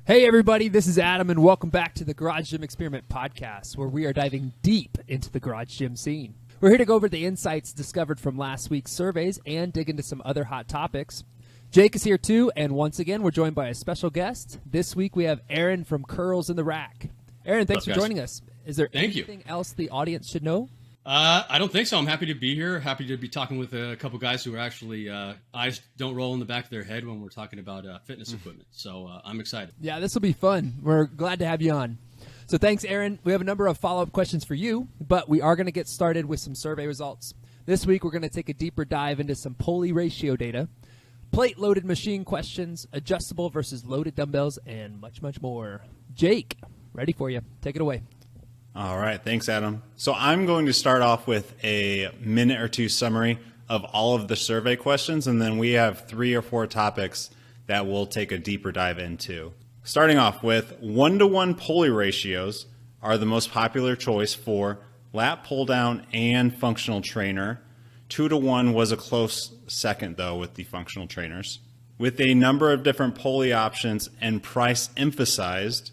Hey everybody, this is Adam and welcome back to the Garage Gym Experiment podcast, where we are diving deep into the garage gym scene. We're here to go over the insights discovered from last week's surveys and dig into some other hot topics. Jake is here too, and once again we're joined by a special guest. This week we have Aaron from Curls in the Rack. Aaron, thanks for joining us. Is there anything else the audience should know? I don't think so. I'm happy to be here. Happy to be talking with a couple guys who are actually eyes don't roll in the back of their head when we're talking about fitness equipment. So I'm excited. Yeah, this will be fun. We're glad to have you on. So thanks, Aaron. We have a number of follow-up questions for you, but we are going to get started with some survey results. This week we're going to take a deeper dive into some pulley ratio data, plate-loaded machine questions, adjustable versus loaded dumbbells, and much, much more. Jake, ready for you. Take it away. All right, thanks, Adam. So I'm going to start off with a minute or two summary of all of the survey questions, and then we have 3 or 4 topics that we'll take a deeper dive into. Starting off with 1-to-1 pulley ratios are the most popular choice for lat pull down and functional trainer. 2-to-1 was a close second, though, with the functional trainers. With a number of different pulley options and price emphasized,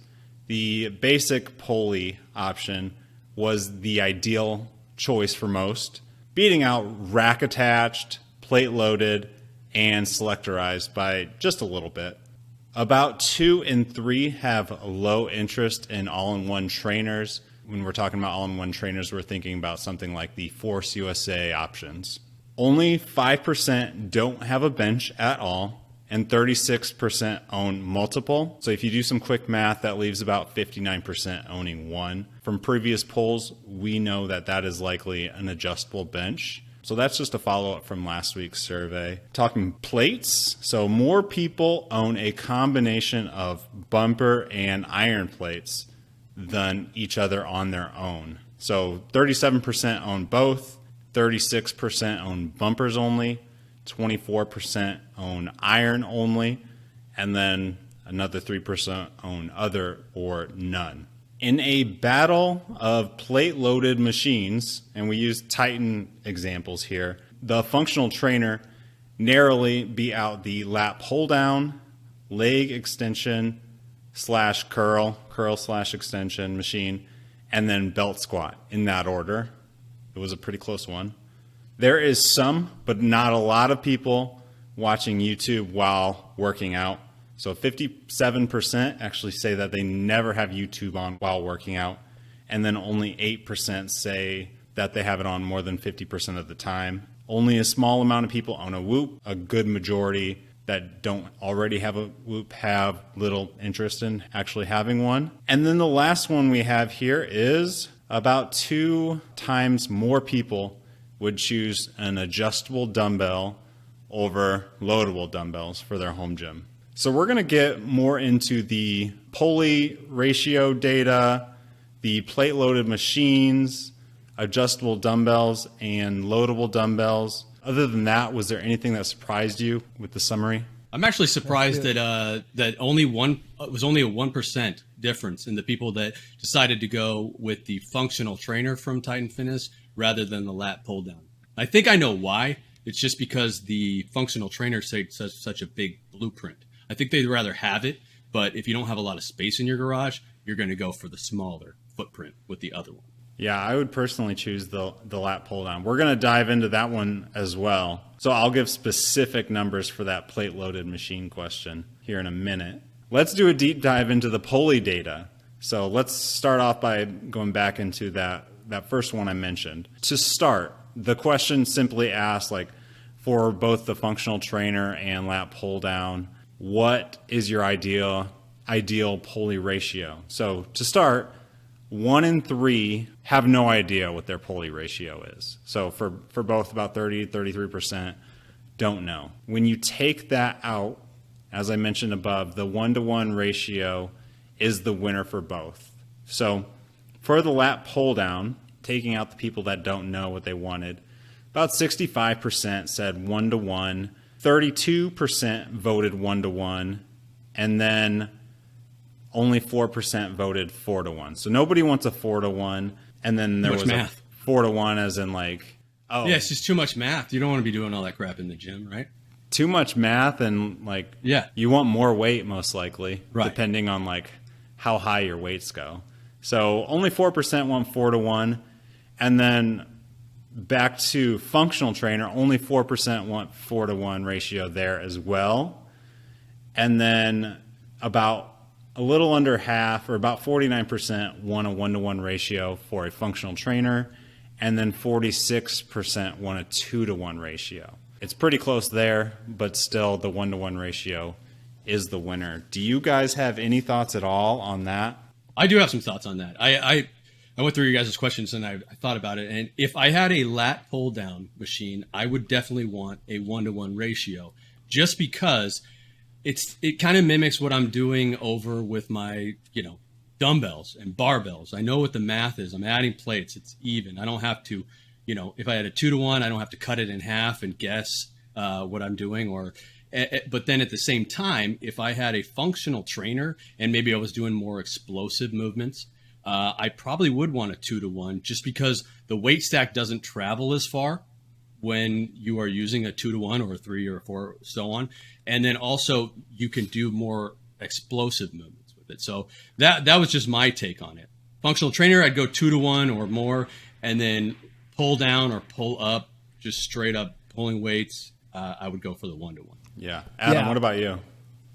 the basic pulley option was the ideal choice for most, beating out rack attached, plate loaded, and selectorized by just a little bit. About 2 in 3 have low interest in all-in-one trainers. When we're talking about all-in-one trainers, we're thinking about something like the Force USA options. Only 5% don't have a bench at all, and 36% own multiple. So if you do some quick math, that leaves about 59% owning one. From previous polls, we know that that is likely an adjustable bench. So that's just a follow-up from last week's survey. Talking plates, so more people own a combination of bumper and iron plates than each other on their own. So 37% own both, 36% own bumpers only, 24% own iron only, and then another 3% own other or none. In a battle of plate-loaded machines, and we use Titan examples here, the functional trainer narrowly beat out the lat pull-down, leg extension / curl / extension machine, and then belt squat in that order. It was a pretty close one. There is some, but not a lot of people watching YouTube while working out. So 57% actually say that they never have YouTube on while working out. And then only 8% say that they have it on more than 50% of the time. Only a small amount of people own a Whoop. A good majority that don't already have a Whoop have little interest in actually having one. And then the last one we have here is about 2 times more people would choose an adjustable dumbbell over loadable dumbbells for their home gym. So we're going to get more into the pulley ratio data, the plate-loaded machines, adjustable dumbbells, and loadable dumbbells. Other than that, was there anything that surprised you with the summary? I'm actually surprised that only a 1% difference in the people that decided to go with the functional trainer from Titan Fitness rather than the lat pull down. I think I know why. It's just because the functional trainer takes such a big blueprint. I think they'd rather have it, but if you don't have a lot of space in your garage, you're going to go for the smaller footprint with the other one. Yeah, I would personally choose the lat pull down. We're going to dive into that one as well. So I'll give specific numbers for that plate loaded machine question here in a minute. Let's do a deep dive into the Pulley data. So let's start off by going back into that first one I mentioned. To start, the question simply asked, like, for both the functional trainer and lat pull down, what is your ideal pulley ratio? So to start, 1 in 3 have no idea what their pulley ratio is. So for both, about 33% don't know. When you take that out, as I mentioned above, the 1-to-1 ratio is the winner for both. So for the lat pull down, taking out the people that don't know what they wanted, about 65% said 1-to-1, 32% voted 1-to-1, and then only 4% voted 4-to-1. So nobody wants a 4-to-1, and then there was math. A 4-to-1 as in like, oh. Yeah, it's just too much math. You don't want to be doing all that crap in the gym, right? too much math, and like Yeah. you want more weight most likely, Right. depending on like how high your weights go. So only 4% want 4-to-1, and then back to functional trainer, only 4% want 4-to-1 ratio there as well. And then about a little under half, or about 49%, want a 1-to-1 ratio for a functional trainer, and then 46% want a 2-to-1 ratio. It's pretty close there, but still the 1-to-1 ratio is the winner. Do you guys have any thoughts at all on that? I do have some thoughts on that. I went through your guys' questions and I thought about it. And if I had a lat pull down machine, I would definitely want a 1-to-1 ratio, just because it kind of mimics what I'm doing over with my, dumbbells and barbells. I know what the math is. I'm adding plates. It's even. I don't have to, if I had a 2-to-1, I don't have to cut it in half and guess what I'm doing. But then at the same time, if I had a functional trainer and maybe I was doing more explosive movements, I probably would want a 2-to-1, just because the weight stack doesn't travel as far when you are using a 2-to-1 or a 3 or a 4, so on. And then also you can do more explosive movements with it. So that was just my take on it. Functional trainer, I'd go 2-to-1 or more, and then pull down or pull up, just straight up pulling weights. I would go for the 1-to-1. Yeah. Adam, Yeah. what about you?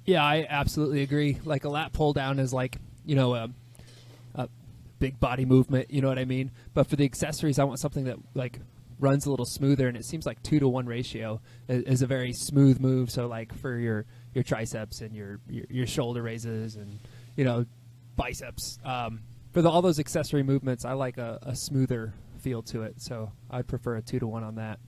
Yeah, I absolutely agree. Like a lat pull down is like, a big body movement, you know what I mean? But for the accessories, I want something that like runs a little smoother, and it seems like 2-to-1 ratio is a very smooth move. So like for your triceps and your shoulder raises and, biceps, for all those accessory movements, I like a smoother feel to it. So I'd prefer a 2-to-1 on that.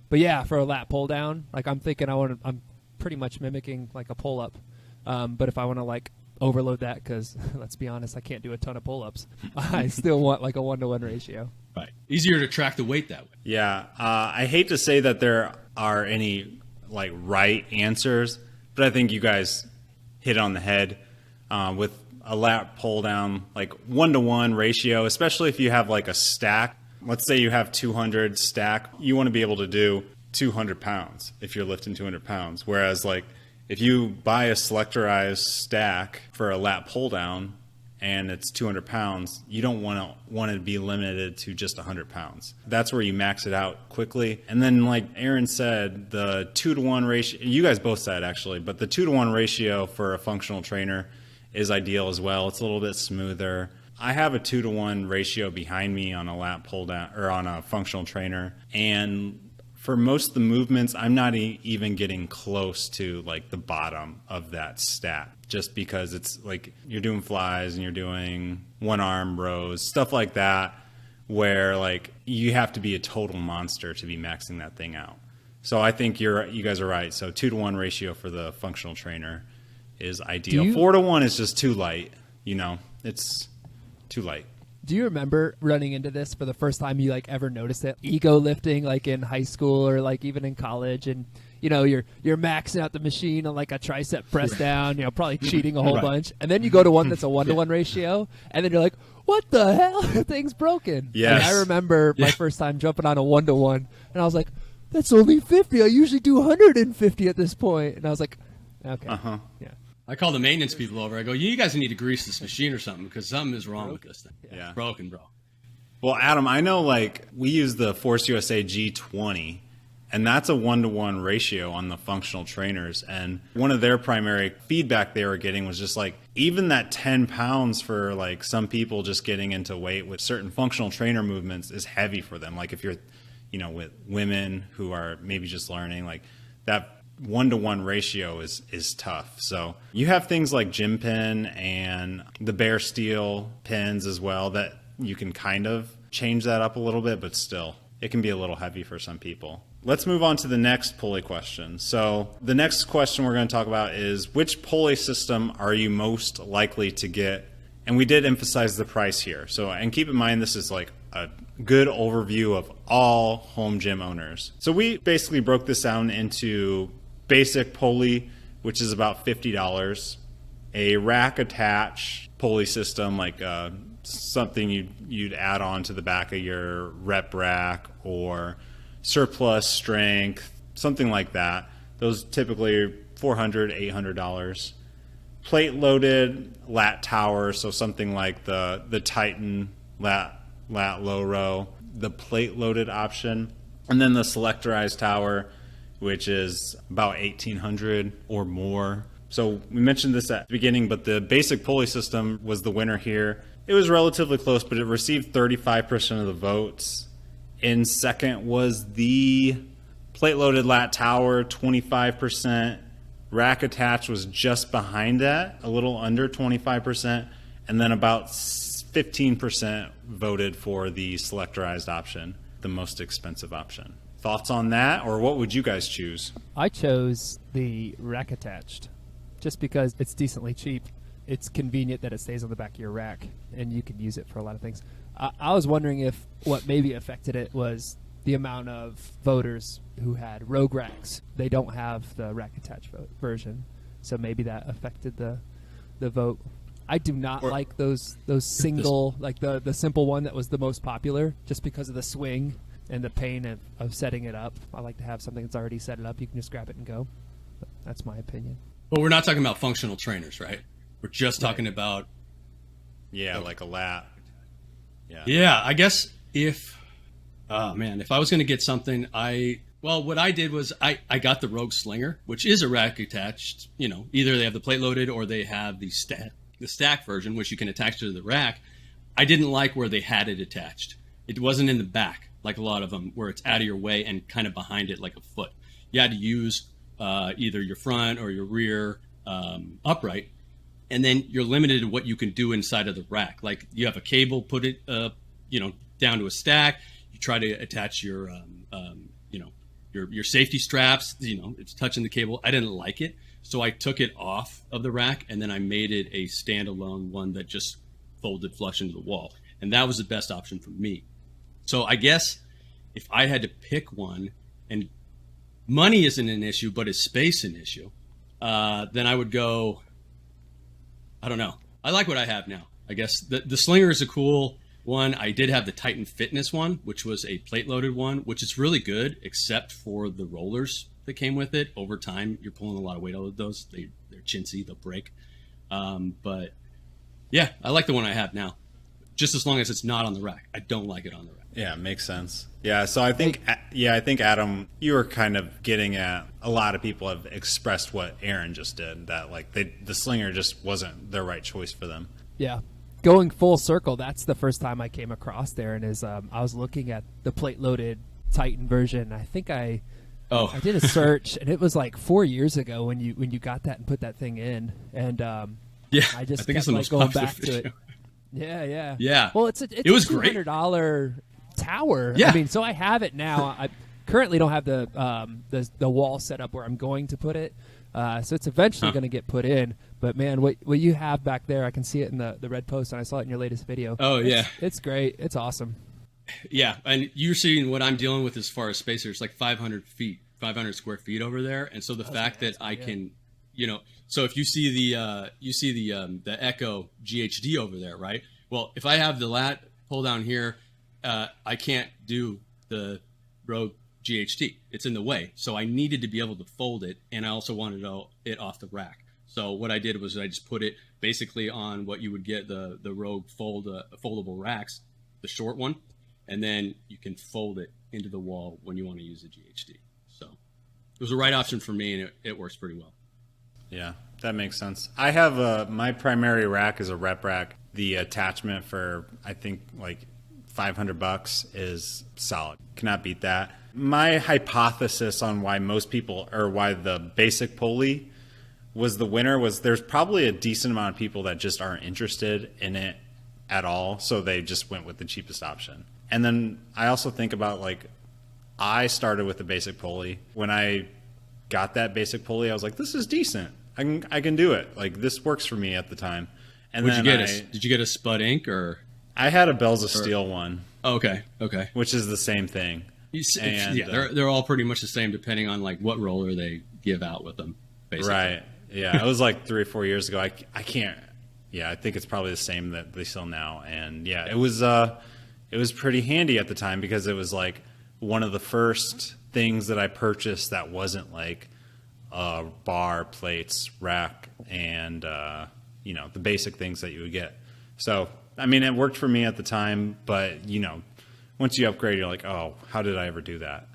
But yeah, for a lat pull down, like I'm thinking I'm pretty much mimicking like a pull up. But if I want to like overload that, because let's be honest, I can't do a ton of pull ups, I still want like a 1-to-1 ratio. Right. Easier to track the weight that way. Yeah. I hate to say that there are any like right answers, but I think you guys hit on the head with a lat pull down, like 1-to-1 ratio, especially if you have like a stack. Let's say you have 200 stack, you want to be able to do 200 pounds if you're lifting 200 pounds. Whereas like if you buy a selectorized stack for a lat pull down and it's 200 pounds, you don't want to be limited to just 100 pounds. That's where you max it out quickly. And then like Aaron said, the 2-to-1 ratio, you guys both said actually, but the 2-to-1 ratio for a functional trainer is ideal as well. It's a little bit smoother. I have a 2-to-1 ratio behind me on a lat pull down or on a functional trainer, and for most of the movements, I'm not even getting close to like the bottom of that stat, just because it's like you're doing flies and you're doing one arm rows, stuff like that, where like you have to be a total monster to be maxing that thing out. So I think you guys are right. So 2-to-1 ratio for the functional trainer is ideal. 4-to-1 is just too light. It's too light. Do you remember running into this for the first time you like ever noticed it? Ego lifting, like in high school or like even in college, and you're maxing out the machine on like a tricep press down, probably cheating a whole bunch, and then you go to one that's a 1-to-1 ratio, and then you're like, what the hell? The thing's broken. Yes. Like, I remember my first time jumping on a 1-to-1, and I was like, that's only 50. I usually do 150 at this point, and I was like, okay, yeah. I call the maintenance people over. I go, you guys need to grease this machine or something, because something is wrong with this thing. Yeah. It's broken, bro. Well, Adam, I know like we use the Force USA G20, and that's a 1-to-1 ratio on the functional trainers. And one of their primary feedback they were getting was just like, even that 10 pounds for like some people just getting into weight with certain functional trainer movements is heavy for them. Like if you're, with women who are maybe just learning, like that 1-to-1 ratio is tough. So you have things like gym pin and the bare steel pins as well that you can kind of change that up a little bit, but still it can be a little heavy for some people. Let's move on to the next pulley question. So the next question we're going to talk about is, which pulley system are you most likely to get? And we did emphasize the price here. So, and keep in mind, this is like a good overview of all home gym owners. So we basically broke this down into basic pulley, which is about $50, a rack attached pulley system, like something you'd add on to the back of your rep rack, or surplus strength, something like that. Those typically are $400, $800. Plate loaded lat tower, so something like the Titan lat low row, the plate loaded option, and then the selectorized tower, which is about $1,800 or more. So we mentioned this at the beginning, but the basic pulley system was the winner here. It was relatively close, but it received 35% of the votes. In second was the plate loaded lat tower, 25%. Rack attach was just behind that, a little under 25%, and then about 15% voted for the selectorized option, the most expensive option. Thoughts on that, or what would you guys choose? I chose the rack attached just because it's decently cheap. It's convenient that it stays on the back of your rack, and you can use it for a lot of things. I was wondering if what maybe affected it was the amount of voters who had rogue racks. They don't have the rack attached version, so maybe that affected the vote. I do not like those single, like the simple one that was the most popular, just because of the swing and the pain of setting it up. I like to have something that's already set it up. You can just grab it and go. But that's my opinion. But we're not talking about functional trainers, right? We're just talking about... Yeah, like a lat. Yeah, I guess if I was going to get something, what I did was I got the Rogue Slinger, which is a rack attached. Either they have the plate loaded or they have the stack version, which you can attach to the rack. I didn't like where they had it attached. It wasn't in the back, like a lot of them, where it's out of your way and kind of behind it like a foot. You had to use either your front or your rear upright, and then you're limited to what you can do inside of the rack. Like you have a cable, put it down to a stack. You try to attach your your safety straps. It's touching the cable. I didn't like it, so I took it off of the rack, and then I made it a standalone one that just folded flush into the wall, and that was the best option for me. So I guess if I had to pick one, and money isn't an issue, but is space an issue, then I would go, I don't know. I like what I have now. I guess the Slinger is a cool one. I did have the Titan Fitness one, which was a plate-loaded one, which is really good, except for the rollers that came with it. Over time, you're pulling a lot of weight out of those. They're chintzy. They'll break. But, yeah, I like the one I have now, just as long as it's not on the rack. I don't like it on the rack. Yeah, makes sense. Yeah, so I think Adam, you were kind of getting at a lot of people have expressed what Aaron just did, that like the Slinger just wasn't the right choice for them. Yeah. Going full circle, that's the first time I came across there, and I was looking at the plate-loaded Titan version. I think I did a search, and it was like 4 years ago when you got that and put that thing in, and I just kept like going back to it. Yeah. Well, it was $200 tower. Yeah. I mean, so I have it now. I currently don't have the wall set up where I'm going to put it, so it's eventually going to get put in. But man, what you have back there, I can see it in the red post, and I saw it in your latest video. Oh yeah, it's great. It's awesome. Yeah, and you're seeing what I'm dealing with as far as space. There's like 500 square feet over there, and so the fact that I can, so if you see the Echo GHD over there, right? Well, if I have the lat pull down here, I can't do the Rogue GHD. It's in the way, so I needed to be able to fold it, and I also wanted it off the rack. So what I did was I just put it basically on what you would get the Rogue foldable racks, the short one, and then you can fold it into the wall when you want to use the GHD. So it was the right option for me, and it works pretty well. Yeah, that makes sense. I have my primary rack is a rep rack. The attachment for I think like $500 is solid. Cannot beat that. My hypothesis on why why the basic pulley was the winner was there's probably a decent amount of people that just aren't interested in it at all, so they just went with the cheapest option. And then I also think about I started with the basic pulley. When I got that basic pulley, I was like, this is decent. I can do it. Like, this works for me at the time. And did you get a Spud Ink or? I had a Bells of Steel one. Oh, okay. Which is the same thing. They're all pretty much the same depending on what roller they give out with them. Basically. Right. Yeah, it was like 3 or 4 years ago. I can't. Yeah, I think it's probably the same that they sell now. And yeah, it was pretty handy at the time because it was like one of the first things that I purchased that wasn't like bar, plates, rack, and the basic things that you would get. So I mean, it worked for me at the time, but once you upgrade, you're like, oh, how did I ever do that?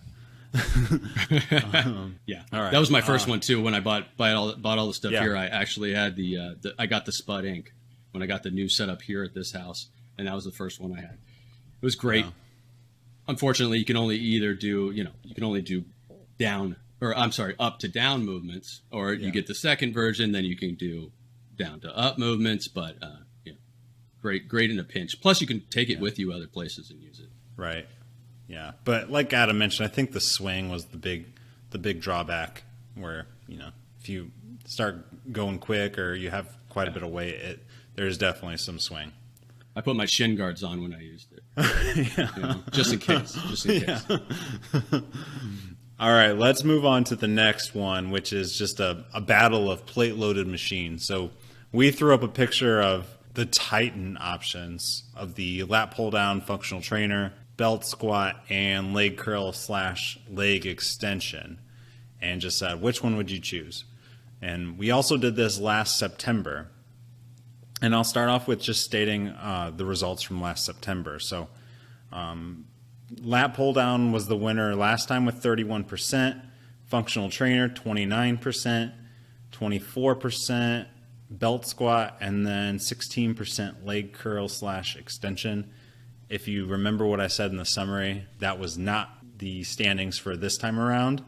Yeah, all right. That was my first one too. When I bought all the stuff Yeah. here, I actually had I got the Spud ink when I got the new setup here at this house, and that was the first one I had. It was great. Yeah. Unfortunately, you can only either do up to down movements, or you get the second version, then you can do down to up movements. But great in a pinch. Plus, you can take it with you other places and use it. Right. Yeah. But like Adam mentioned, I think the swing was the big drawback, where if you start going quick or you have quite a bit of weight, there's definitely some swing. I put my shin guards on when I used it, just in case. Yeah. All right, let's move on to the next one, which is just a battle of plate-loaded machines. So we threw up a picture of the Titan options of the lat pull-down functional trainer, belt squat, and leg curl / leg extension, and just said, which one would you choose? And we also did this last September. And I'll start off with just stating the results from last September. So lat pull down was the winner last time with 31%, functional trainer 29%, 24% belt squat, and then 16% leg curl / extension. If you remember what I said in the summary, that was not the standings for this time around.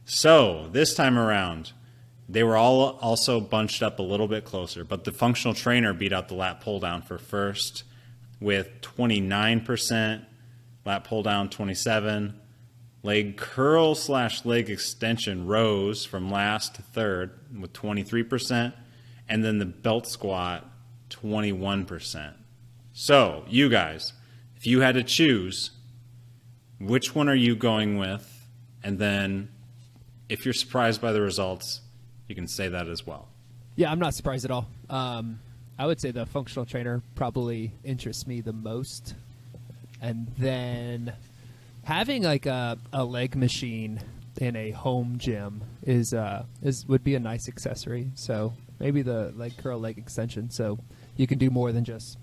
So this time around, they were all also bunched up a little bit closer, but the functional trainer beat out the lat pull down for first with 29%, lat pull down 27%, leg curl / leg extension rose from last to third with 23%, and then the belt squat 21%. So you guys, if you had to choose, which one are you going with? And then if you're surprised by the results, you can say that as well. Yeah, I'm not surprised at all. I would say the functional trainer probably interests me the most. And then having like a leg machine in a home gym would be a nice accessory. So maybe the leg curl, leg extension. So you can do more than just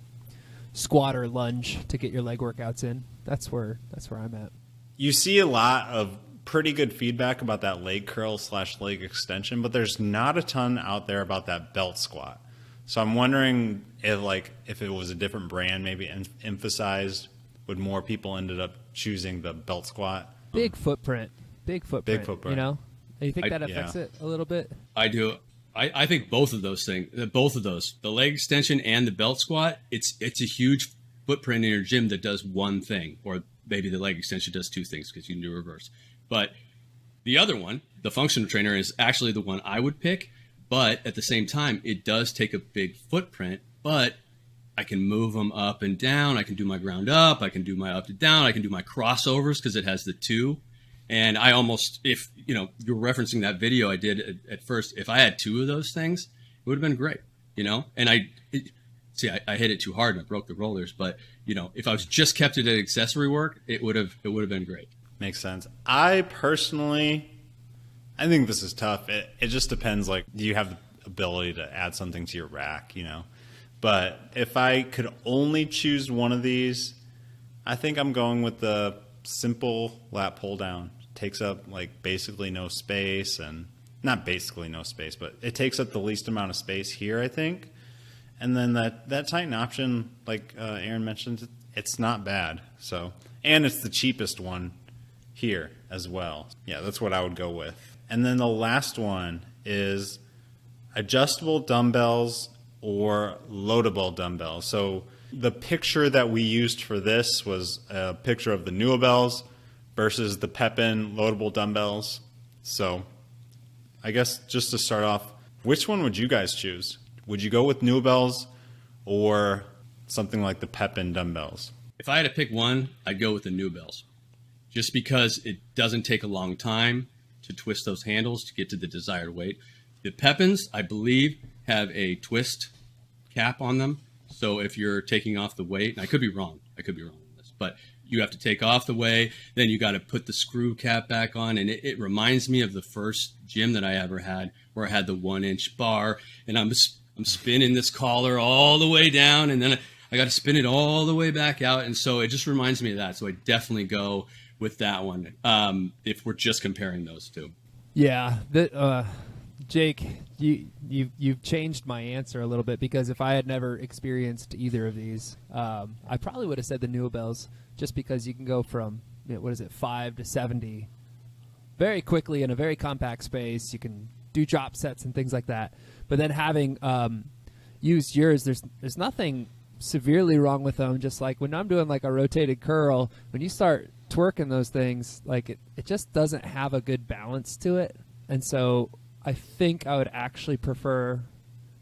squat or lunge to get your leg workouts in. That's where I'm at. You see a lot of pretty good feedback about that leg curl / leg extension, but there's not a ton out there about that belt squat. So I'm wondering if it was a different brand, maybe emphasized, would more people ended up choosing the belt squat? Big footprint. You think that affects it a little bit? I do. I think both of those, the leg extension and the belt squat, it's a huge footprint in your gym that does one thing, or maybe the leg extension does two things because you can do reverse. But the other one, the functional trainer, is actually the one I would pick. But at the same time, it does take a big footprint, but I can move them up and down. I can do my ground up. I can do my up to down. I can do my crossovers because it has the two. And I almost, if you're referencing that video I did at first, if I had two of those things, it would have been great, And I hit it too hard and I broke the rollers. But if I was just kept it at accessory work, it would have been great. Makes sense. I think this is tough. It just depends. Like, do you have the ability to add something to your rack? But if I could only choose one of these, I think I'm going with the simple lat pull down. It takes up basically no space, and not basically no space, but it takes up the least amount of space here, I think. And then that Titan option, like Aaron mentioned, it's not bad. So, and it's the cheapest one here as well. Yeah, that's what I would go with. And then the last one is adjustable dumbbells or loadable dumbbells. So the picture that we used for this was a picture of the Nuabells versus the Pepin loadable dumbbells. So I guess just to start off, which one would you guys choose? Would you go with Nuabells or something like the Pepin dumbbells? If I had to pick one, I'd go with the Nuabells, just because it doesn't take a long time to twist those handles to get to the desired weight. The Pepins, I believe, have a twist cap on them. So if you're taking off the weight, and I could be wrong on this, but you have to take off the weigh, then you got to put the screw cap back on. And it reminds me of the first gym that I ever had, where I had the 1-inch bar, and I'm spinning this collar all the way down, and then I got to spin it all the way back out. And so it just reminds me of that. So I definitely go with that one if we're just comparing those two. Yeah, Jake, you've changed my answer a little bit, because if I had never experienced either of these, I probably would have said the Nuabels, just because you can go from 5 to 70 very quickly in a very compact space. You can do drop sets and things like that. But then having used yours, there's nothing severely wrong with them. Just like when I'm doing like a rotated curl, when you start twerking those things, like it just doesn't have a good balance to it. And so I think I would actually prefer,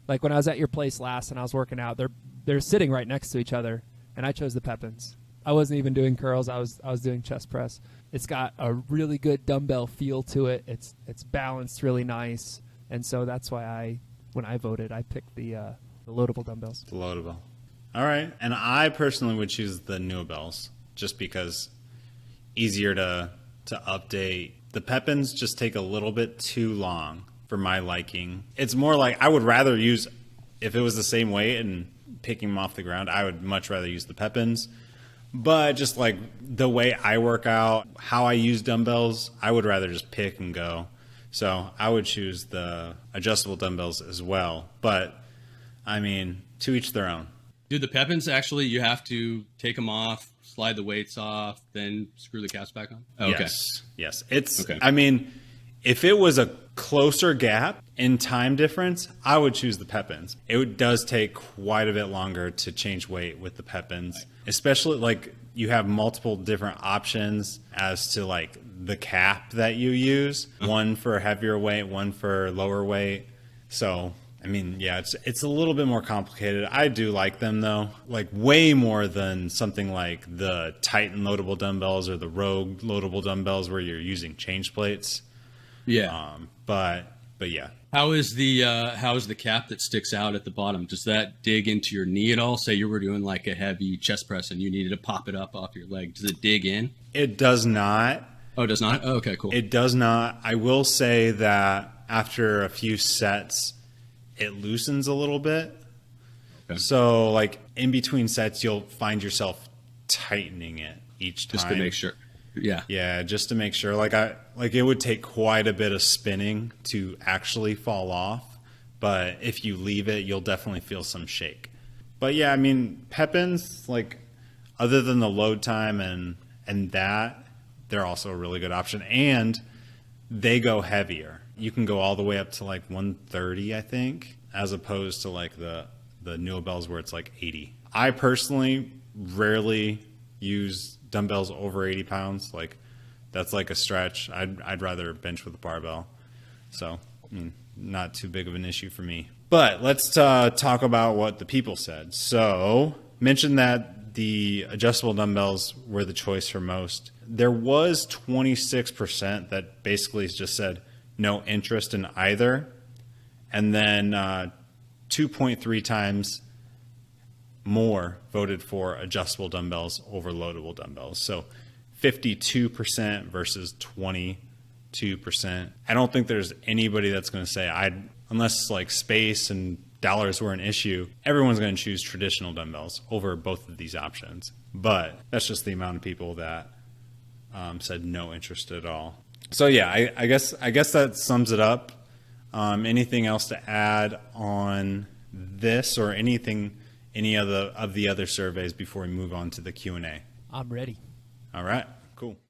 like when I was at your place last and I was working out, they're sitting right next to each other, and I chose the Pepins. I wasn't even doing curls. I was doing chest press. It's got a really good dumbbell feel to it. It's balanced really nice, and so that's why when I voted, I picked the loadable dumbbells. The loadable. All right, and I personally would choose the Nuabels, just because easier to update. The Pepins just take a little bit too long for my liking. It's more like I would rather use, if it was the same weight and picking them off the ground, I would much rather use the Pepins. But just like the way I work out, how I use dumbbells, I would rather just pick and go. So I would choose the adjustable dumbbells as well. But I mean, to each their own. Do the Pepins actually, you have to take them off, slide the weights off, then screw the caps back on? Oh, okay. Yes. It's, okay. I mean, if it was a closer gap in time difference, I would choose the Pepins. It does take quite a bit longer to change weight with the Pepins, especially like you have multiple different options as to like the cap that you use, one for heavier weight, one for lower weight. So I mean, yeah, it's a little bit more complicated. I do like them though, like way more than something like the Titan loadable dumbbells or the Rogue loadable dumbbells where you're using change plates. Yeah. But yeah. How is the cap that sticks out at the bottom? Does that dig into your knee at all? Say you were doing like a heavy chest press and you needed to pop it up off your leg. Does it dig in? It does not. Oh, it does not? Oh, okay, cool. It does not. I will say that after a few sets, it loosens a little bit. Okay. So like in between sets, you'll find yourself tightening it each time. Just to make sure. Yeah. Yeah, just to make sure. Like it would take quite a bit of spinning to actually fall off, but if you leave it, you'll definitely feel some shake. But yeah, I mean, Pepins, like other than the load time and that, they're also a really good option, and they go heavier. You can go all the way up to like 130, I think, as opposed to like the Nuabels where it's like 80. I personally rarely use dumbbells over 80 pounds. Like that's like a stretch. I'd rather bench with a barbell. So not too big of an issue for me. But let's talk about what the people said. So mentioned that the adjustable dumbbells were the choice for most. There was 26% that basically just said no interest in either. And then 2.3 times more voted for adjustable dumbbells over loadable dumbbells. So 52% versus 22%. I don't think there's anybody that's going to say, unless like space and dollars were an issue, everyone's going to choose traditional dumbbells over both of these options. But that's just the amount of people that said no interest at all. So yeah, I guess that sums it up. Anything else to add on this or any of the other surveys before we move on to the Q&A? I'm ready. All right.